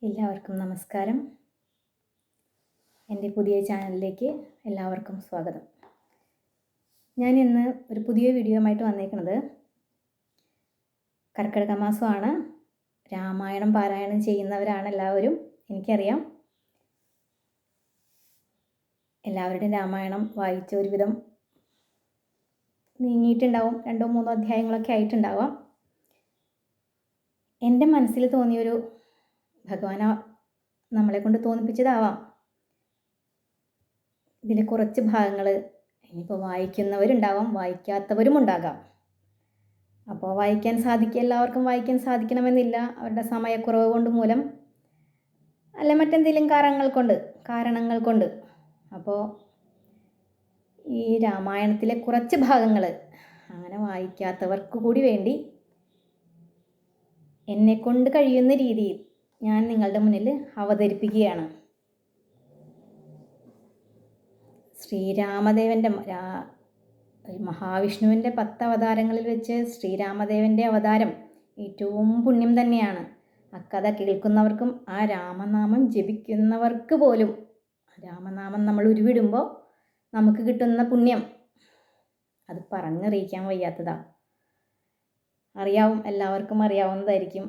എല്ലാവർക്കും നമസ്കാരം. എൻ്റെ പുതിയ ചാനലിലേക്ക് എല്ലാവർക്കും സ്വാഗതം. ഞാൻ ഇന്ന് ഒരു പുതിയ വീഡിയോയുമായിട്ട് വന്നേക്കുന്നത് കർക്കിടക മാസമാണ്. രാമായണം പാരായണം ചെയ്യുന്നവരാണ് എല്ലാവരും, എനിക്കറിയാം. എല്ലാവരുടെയും രാമായണം വായിച്ച ഒരുവിധം നീങ്ങിയിട്ടുണ്ടാവും, 2-3 അധ്യായങ്ങളൊക്കെ ആയിട്ടുണ്ടാവാം. എൻ്റെ മനസ്സിൽ തോന്നിയൊരു ഭഗവാൻ നമ്മളെ കൊണ്ട് തോന്നിപ്പിച്ചതാവാം. ഇതിലെ കുറച്ച് ഭാഗങ്ങൾ ഇനിയിപ്പോൾ വായിക്കുന്നവരുണ്ടാവാം, വായിക്കാത്തവരും ഉണ്ടാകാം. അപ്പോൾ എല്ലാവർക്കും വായിക്കാൻ സാധിക്കണമെന്നില്ല. അവരുടെ സമയക്കുറവ് കൊണ്ട് മൂലം അല്ല മറ്റെന്തെങ്കിലും കാരണങ്ങൾ കൊണ്ട്. അപ്പോൾ ഈ രാമായണത്തിലെ കുറച്ച് ഭാഗങ്ങൾ അങ്ങനെ വായിക്കാത്തവർക്ക് കൂടി വേണ്ടി എന്നെക്കൊണ്ട് കഴിയുന്ന രീതിയിൽ ഞാൻ നിങ്ങളുടെ മുന്നിൽ അവതരിപ്പിക്കുകയാണ്. ശ്രീരാമദേവൻ്റെ മഹാവിഷ്ണുവിൻ്റെ 10 അവതാരങ്ങളിൽ വെച്ച് ശ്രീരാമദേവൻ്റെ അവതാരം ഏറ്റവും പുണ്യം തന്നെയാണ്. അക്കഥ കേൾക്കുന്നവർക്കും ആ രാമനാമം ജപിക്കുന്നവർക്ക് പോലും രാമനാമം നമ്മൾ ഉരുവിടുമ്പോൾ നമുക്ക് കിട്ടുന്ന പുണ്യം അത് പറഞ്ഞറിയിക്കാൻ വയ്യാത്തതാ. എല്ലാവർക്കും അറിയാവുന്നതായിരിക്കും.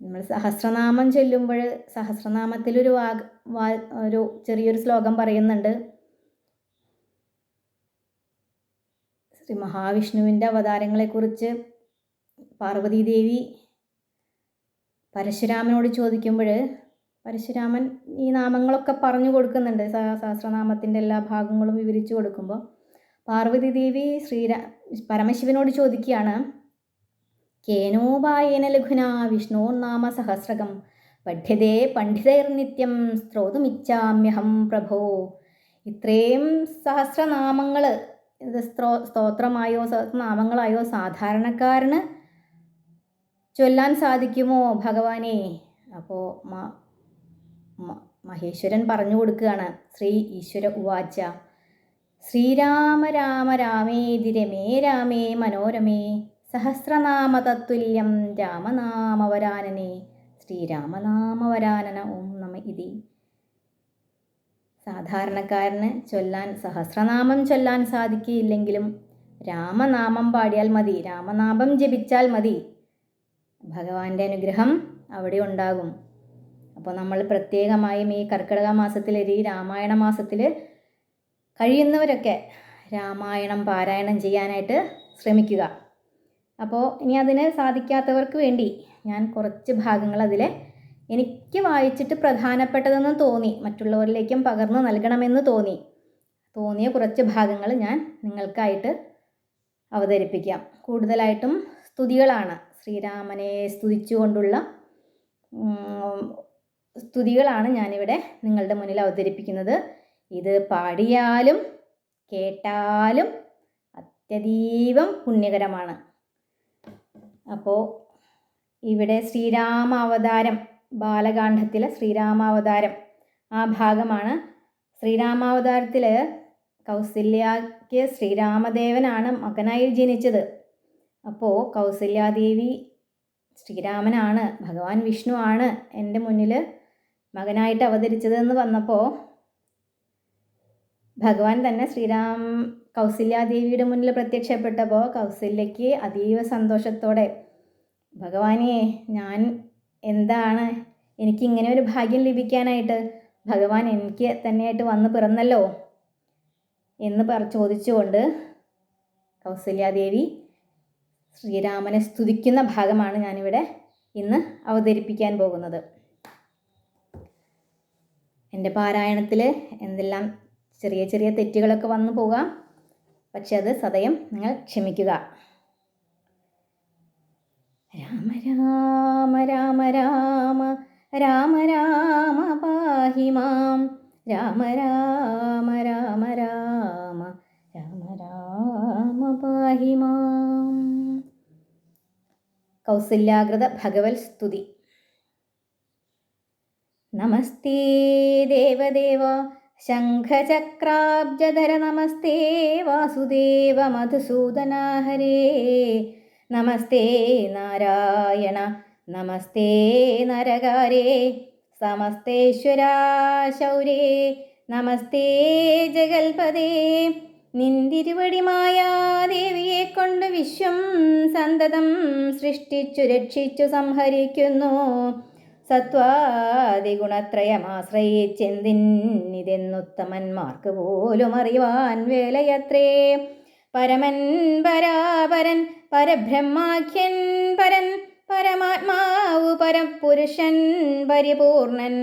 നമ്മൾ സഹസ്രനാമം ചൊല്ലുമ്പോൾ സഹസ്രനാമത്തിലൊരു ഒരു ചെറിയൊരു ശ്ലോകം പറയുന്നുണ്ട്. ശ്രീ മഹാവിഷ്ണുവിൻ്റെ അവതാരങ്ങളെക്കുറിച്ച് പാർവതീദേവി പരശുരാമനോട് ചോദിക്കുമ്പോൾ പരശുരാമൻ ഈ നാമങ്ങളൊക്കെ പറഞ്ഞു കൊടുക്കുന്നുണ്ട്. സഹസ്രനാമത്തിൻ്റെ എല്ലാ ഭാഗങ്ങളും വിവരിച്ചു കൊടുക്കുമ്പോൾ പാർവതീദേവി പരമശിവനോട് ചോദിക്കുകയാണ്, കേനോപായേന ലഘുനാ വിഷ്ണോർനാമ സഹസ്രകം പഠ്യതേ പണ്ഡിതൈർനിത്യം സ്ത്രോതുമിച്ഛാമ്യഹം പ്രഭോ. ഇത്രയും സഹസ്രനാമങ്ങൾ ഇത് സ്തോത്രമായോ സഹസ്രനാമങ്ങളായോ സാധാരണക്കാരന് ചൊല്ലാൻ സാധിക്കുമോ ഭഗവാനെ? അപ്പോൾ മഹേശ്വരൻ പറഞ്ഞു കൊടുക്കുകയാണ്. ശ്രീ ഈശ്വര ഉവാച ശ്രീരാമ രാമ രാമേതി രമേ രാമേ മനോരമേ സഹസ്രനാമതത്തുല്യം രാമനാമവരാനനെ ശ്രീരാമനാമവരാനന ഓം നമ ഇതി. സാധാരണക്കാരന് സഹസ്രനാമം ചൊല്ലാൻ സാധിക്കില്ലെങ്കിലും രാമനാമം പാടിയാൽ മതി, രാമനാമം ജപിച്ചാൽ മതി, ഭഗവാന്റെ അനുഗ്രഹം അവിടെ ഉണ്ടാകും. അപ്പോൾ നമ്മൾ പ്രത്യേകമായും ഈ കർക്കിടക മാസത്തിൽ, ഈ രാമായണ മാസത്തിൽ കഴിയുന്നവരൊക്കെ രാമായണം പാരായണം ചെയ്യാനായിട്ട് ശ്രമിക്കുക. അപ്പോൾ ഇനി അതിന് സാധിക്കാത്തവർക്ക് വേണ്ടി ഞാൻ കുറച്ച് ഭാഗങ്ങൾ എനിക്ക് വായിച്ചിട്ട് പ്രധാനപ്പെട്ടതെന്ന് തോന്നി, മറ്റുള്ളവരിലേക്കും പകർന്നു നൽകണമെന്ന് തോന്നിയ കുറച്ച് ഭാഗങ്ങൾ ഞാൻ നിങ്ങൾക്കായിട്ട് അവതരിപ്പിക്കാം. കൂടുതലായിട്ടും സ്തുതികളാണ്, ശ്രീരാമനെ സ്തുതിച്ചുകൊണ്ടുള്ള സ്തുതികളാണ് ഞാനിവിടെ നിങ്ങളുടെ മുന്നിൽ അവതരിപ്പിക്കുന്നത്. ഇത് പാടിയാലും കേട്ടാലും അത്യധീവം പുണ്യകരമാണ്. അപ്പോൾ ഇവിടെ ശ്രീരാമാവതാരം, ബാലകാണ്ഡത്തിലെ ശ്രീരാമാവതാരം ആ ഭാഗമാണ്. ശ്രീരാമാവതാരത്തിൽ കൗസല്യയ്ക്ക് ശ്രീരാമദേവനാണ് മകനായി ജനിച്ചത്. അപ്പോൾ കൗസല്യാദേവി ശ്രീരാമനാണ്, ഭഗവാൻ വിഷ്ണു ആണ് എൻ്റെ മുന്നിൽ മകനായിട്ട് അവതരിച്ചതെന്ന് വന്നപ്പോൾ ഭഗവാൻ തന്നെ കൗസല്യാദേവിയുടെ മുന്നിൽ പ്രത്യക്ഷപ്പെട്ടപ്പോൾ കൗസല്യയ്ക്ക് അതീവ സന്തോഷത്തോടെ, ഭഗവാനെ ഞാൻ എന്താണ് എനിക്കിങ്ങനെ ഒരു ഭാഗ്യം ലഭിക്കാനായിട്ട്, ഭഗവാൻ എനിക്ക് തന്നെയായിട്ട് വന്ന് പിറന്നല്ലോ എന്ന് ചോദിച്ചുകൊണ്ട് കൗസല്യാദേവി ശ്രീരാമനെ സ്തുതിക്കുന്ന ഭാഗമാണ് ഞാനിവിടെ ഇന്ന് അവതരിപ്പിക്കാൻ പോകുന്നത്. എൻ്റെ പാരായണത്തിൽ എന്തെല്ലാം ചെറിയ ചെറിയ തെറ്റുകളൊക്കെ വന്നു പോകാം, പക്ഷെ അത് സദയം നിങ്ങൾ ക്ഷമിക്കുക. രാമ രാമ രാമ രാമ രാമ രാമ പാഹി മാം രാമ രാമ രാമ രാമ രാമ രാമ പാഹി മാം. കൗസല്യാകൃത ഭഗവത് സ്തുതി. നമസ്തേ ദേവദേവ ശംഖചക്രാബ്ജധര നമസ്തേ വാസുദേവ മധുസൂദന ഹരേ നമസ്തേ നാരായണ നമസ്തേ നരകാരേ സമസ്തേശ്വരാ ശൗരേ നമസ്തേ ജഗൽപദേ. നിന്തിരുവടി മായാദേവിയെ കൊണ്ട് വിശ്വം സന്തതം സൃഷ്ടിച്ചു രക്ഷിച്ചു സംഹരിക്കുന്നു. സത്വാദിഗുണത്രയമാശ്രയിച്ചെന്തിന്നിതെന്നുത്തമന്മാർക്ക് പോലും അറിവാൻ വേലയത്രേ. പരമൻ പരാപരൻ പരബ്രഹ്മാഖ്യൻ പരൻ പരമാത്മാവു പരപുരുഷൻ പരിപൂർണൻ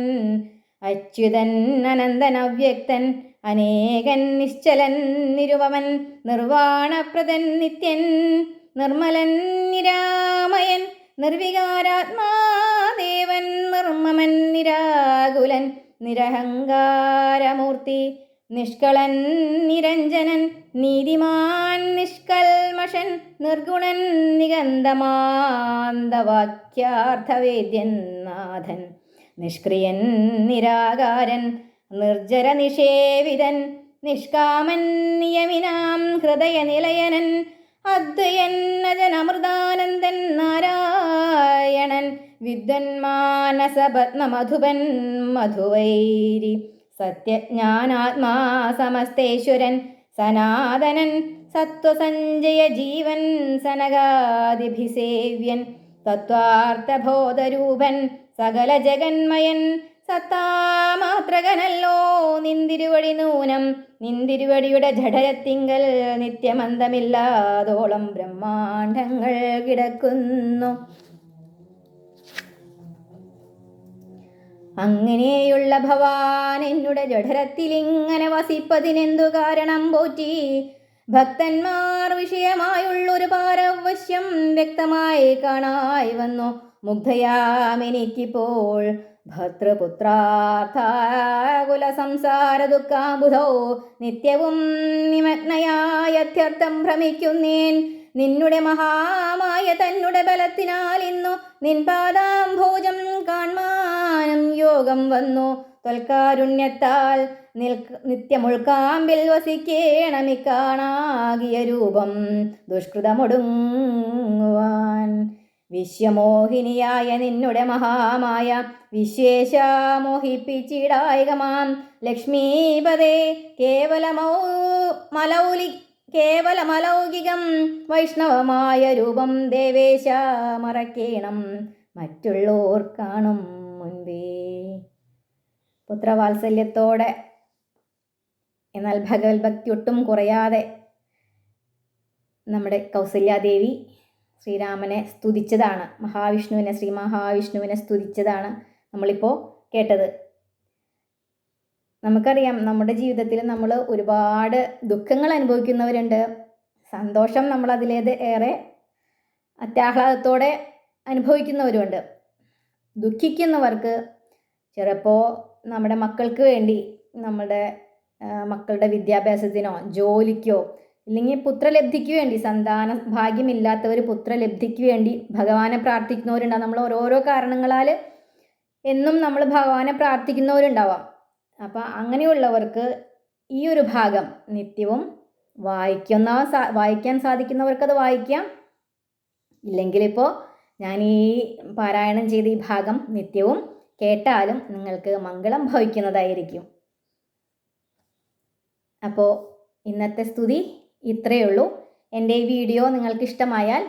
അച്യുതൻ അനന്തൻ അവ്യക്തൻ അനേകൻ നിശ്ചലൻ നിരുപമൻ നിർവാണപ്രദൻ നിത്യൻ നിർമ്മലൻ നിരാമയൻ നിർവികാരാത്മാദേവൻ നിർമ്മമൻ നിരാകുലൻ നിരഹങ്കാരമൂർത്തി നിഷ്കളൻ നിരഞ്ജനൻ നീതിമാൻ നിഷ്കൽമഷൻ നിർഗുണൻ നിഗന്ധമാന്തവാക്യാർത്ഥവേദ്യൻ നാഥൻ നിഷ്ക്രിയൻ നിരാകാരൻ നിർജ്ജര നിഷേവിതൻ നിഷ്കാമൻ നിയമിനാം ഹൃദയനിലയനൻ അദ്വയൻ അജനമൃതാനന്ദൻ നാരായണൻ വിദ്വന്മാനസപത്മമധുപൻ മധുവൈരി സത്യജ്ഞാനാത്മാ സമസ്തേശ്വരൻ സനാതനൻ സത്വസഞ്ജയ ജീവൻ സനകാദിഭിസേവ്യൻ തത്വാർത്ഥബോധരൂപൻ സകല ജഗന്മയൻ സത്താമാത്രകനല്ലോ നിന്തിരുവടി നൂനം നിന്തിരുവടിയുടെ ജഠരത്തിങ്കൽ നിത്യമന്തമില്ലാതോളം ബ്രഹ്മാണ്ഡങ്ങൾ കിടക്കുന്നു. അങ്ങനെയുള്ള ഭവാൻ എന്നുടെ ജഠരത്തിലിങ്ങനെ വസിപ്പതിനെന്തു കാരണം പോറ്റി? ഭക്തന്മാർ വിഷയമായുള്ളൊരു പാരവശ്യം വ്യക്തമായി കാണായി വന്നു. മുഗ്ധയാമെനിക്കിപ്പോൾ ഭർത്തൃപുത്രാർത്ഥാകുല സംസാര ദുഃഖാബുധോ നിത്യവും നിമഗ്നയായത്യർത്ഥം ഭ്രമിക്കുന്നേൻ. നിന്നുടെ മഹാമായ തന്നുടെ ബലത്തിനാൽ ഇന്നു നിൻ പാദാംഭോജം കാൺമാനം യോഗം വന്നു. ത്വൽക്കാരുണ്യത്താൽ നിത്യമുൾക്കാമ്പിൽ വസിക്കേണമിക്കാണാകിയ രൂപം ദുഷ്കൃതമൊടുങ്ങുവാൻ. വിശ്വമോഹിനിയായ നിന്നുടെ മഹാമായ വിശ്വേശ മോഹിപ്പിച്ചിടായികമാം ലക്ഷ്മീപദേ കേവലമലൗകികം വൈഷ്ണവമായ രൂപം ദേവേശ മറക്കേണം മറ്റുള്ളോർ കാണും മുൻപേ. പുത്രവാത്സല്യത്തോടെ എന്നാൽ ഭഗവത് ഭക്തി ഒട്ടും കുറയാതെ നമ്മുടെ കൗസല്യാദേവി ശ്രീരാമനെ സ്തുതിച്ചതാണ്, ശ്രീ മഹാവിഷ്ണുവിനെ സ്തുതിച്ചതാണ് നമ്മളിപ്പോൾ കേട്ടത്. നമുക്കറിയാം നമ്മുടെ ജീവിതത്തിൽ നമ്മൾ ഒരുപാട് ദുഃഖങ്ങൾ അനുഭവിക്കുന്നവരുണ്ട്, സന്തോഷം നമ്മൾ അതിലേത് ഏറെ അത്യാഹ്ലാദത്തോടെ അനുഭവിക്കുന്നവരുമുണ്ട്. ദുഃഖിക്കുന്നവർക്ക് ചിലപ്പോൾ നമ്മുടെ മക്കൾക്ക് വേണ്ടി, നമ്മുടെ മക്കളുടെ വിദ്യാഭ്യാസത്തിനോ ജോലിക്കോ ഇല്ലെങ്കിൽ പുത്രലബ്ധിക്ക് വേണ്ടി, സന്താന ഭാഗ്യമില്ലാത്തവർ പുത്രലബ്ധിക്ക് വേണ്ടി ഭഗവാനെ പ്രാർത്ഥിക്കുന്നവരുണ്ടാവും. നമ്മൾ ഓരോരോ കാരണങ്ങളാൽ എന്നും നമ്മൾ ഭഗവാനെ പ്രാർത്ഥിക്കുന്നവരുണ്ടാവാം. അപ്പം അങ്ങനെയുള്ളവർക്ക് ഈ ഒരു ഭാഗം നിത്യവും വായിക്കാൻ സാധിക്കുന്നവർക്കത് വായിക്കാം. ഇല്ലെങ്കിലിപ്പോൾ ഞാൻ ഈ പാരായണം ചെയ്ത ഈ ഭാഗം നിത്യവും കേട്ടാലും നിങ്ങൾക്ക് മംഗളം ഭവിക്കുന്നതായിരിക്കും. അപ്പോൾ ഇന്നത്തെ സ്തുതി ഇത്രയേ ഉള്ളൂ. എൻ്റെ ഈ വീഡിയോ നിങ്ങൾക്ക് ഇഷ്ടമായാൽ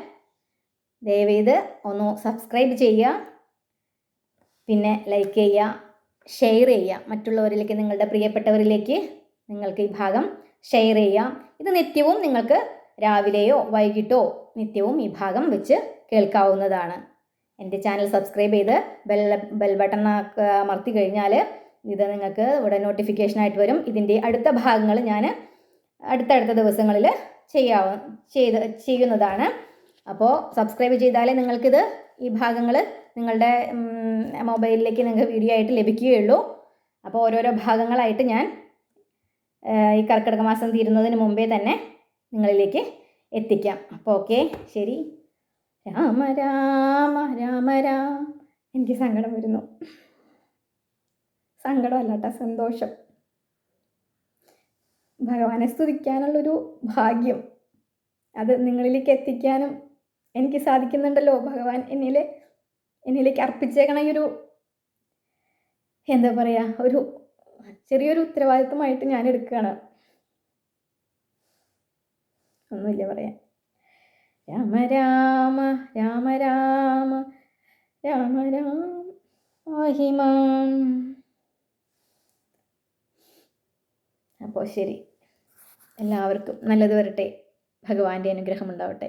ദയവേത് ഒന്ന് സബ്സ്ക്രൈബ് ചെയ്യുക, പിന്നെ ലൈക്ക് ചെയ്യുക, ഷെയർ ചെയ്യുക. മറ്റുള്ളവരിലേക്ക്, നിങ്ങളുടെ പ്രിയപ്പെട്ടവരിലേക്ക് നിങ്ങൾക്ക് ഈ ഭാഗം ഷെയർ ചെയ്യാം. ഇത് നിത്യവും നിങ്ങൾക്ക് രാവിലെയോ വൈകിട്ടോ നിത്യവും ഈ ഭാഗം വെച്ച് കേൾക്കാവുന്നതാണ്. എൻ്റെ ചാനൽ സബ്സ്ക്രൈബ് ചെയ്ത് ബെൽ ബട്ടൺ അമർത്തി കഴിഞ്ഞാൽ ഇത് നിങ്ങൾക്ക് ഇവിടെ നോട്ടിഫിക്കേഷനായിട്ട് വരും. ഇതിൻ്റെ അടുത്ത ഭാഗങ്ങൾ ഞാൻ അടുത്തടുത്ത ദിവസങ്ങളിൽ ചെയ്യുന്നതാണ്. അപ്പോൾ സബ്സ്ക്രൈബ് ചെയ്താലേ നിങ്ങൾക്കിത് ഈ ഭാഗങ്ങൾ നിങ്ങളുടെ മൊബൈലിലേക്ക് നിങ്ങൾക്ക് വീഡിയോ ആയിട്ട് ലഭിക്കുകയുള്ളൂ. അപ്പോൾ ഓരോരോ ഭാഗങ്ങളായിട്ട് ഞാൻ ഈ കർക്കിടക മാസം തീരുന്നതിന് മുമ്പേ തന്നെ നിങ്ങളിലേക്ക് എത്തിക്കാം. അപ്പോൾ ഓക്കെ, ശരി. രാമ രാമ രാമ രാമ. എനിക്ക് സങ്കടം വരുന്നു. സങ്കടമല്ല കേട്ടോ, സന്തോഷം. ഭഗവാനെ സ്തുതിക്കാനുള്ളൊരു ഭാഗ്യം അത് നിങ്ങളിലേക്ക് എത്തിക്കാനും എനിക്ക് സാധിക്കുന്നുണ്ടല്ലോ. ഭഗവാൻ എന്നിൽ എന്നിലേക്ക് അർപ്പിച്ചേക്കണ ഈ ഒരു എന്താ പറയുക, ഒരു ചെറിയൊരു ഉത്തരവാദിത്വമായിട്ട് ഞാൻ എടുക്കുകയാണ്. ഒന്നുമില്ല പറയാൻ. രാമ രാമ രാമ രാമ രാമ രാമ പാഹിമാം. അപ്പോൾ ശരി, എല്ലാവർക്കും നല്ലത് വരട്ടെ. ഭഗവാന്റെ അനുഗ്രഹം ഉണ്ടാവട്ടെ.